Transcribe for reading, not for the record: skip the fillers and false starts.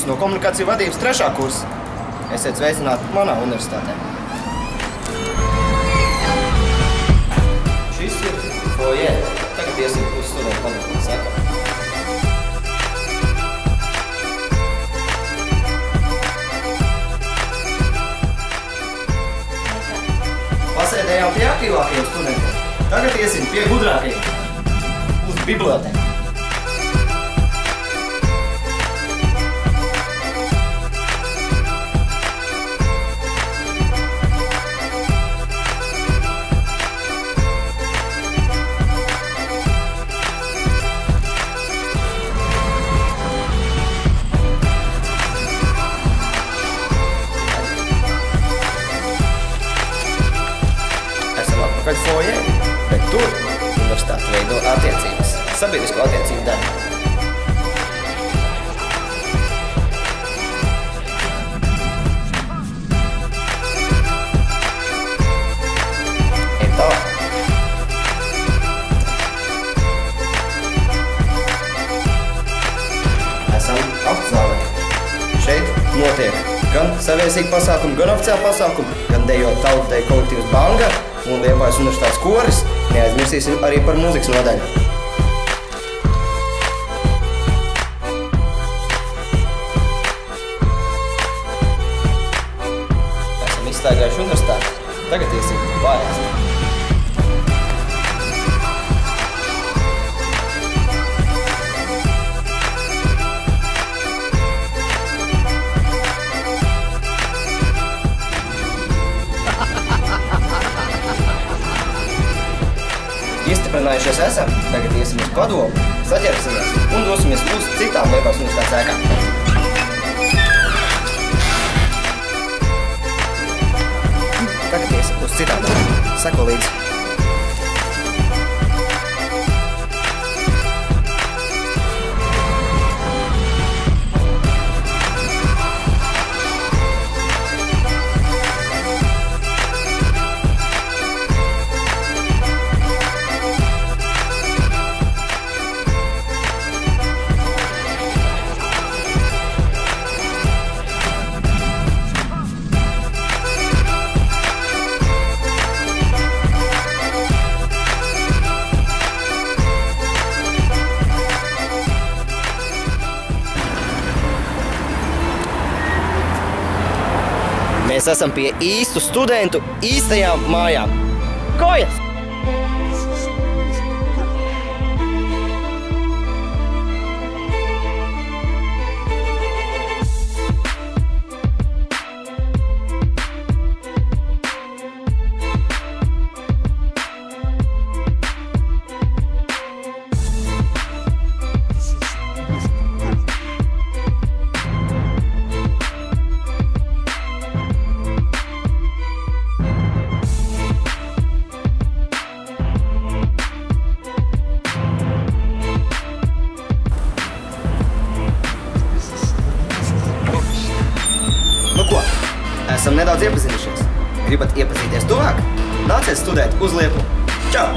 Jurijs no komunikāciju vadības 3. kursa. Esiet sveicināti manā universitātē. Šis ir foyer. Tagad iesim uz studentu padomu sēkā. Pasēdējām pie aktīvākajiem studentiem. Tagad iesim pie gudrākajiem. Uz bibliotēku. Atpakaļ foyer, bet tur universitāte veido attiecības, sabiedrisko attiecību darbu. Ir tā. Esam apzālē. Šeit notiek gan saviesīgi pasākumi, gan oficiāli pasākumi, gan dejot tautai kolektīvs Banga un Liepājas universitātes koris. Neaizmirsīsim arī par mūzikas nodaļu. Esam izstaigājuši universitāti. Tagad iesim pārēst. Izstiprinājušies esam, tagad iesim uz padomu, saķersimies un dosimies uz citām Liepājas universitātes ēkām. Tagad iesim uz citām ēkām. Seko līdzi. Mēs esam pie īstu studentu īstajām mājām. Kojas! Nu ko, esam nedaudz iepazinušies. Gribat iepazīties tuvāk? Nāciet studēt uz Liepumu. Čau!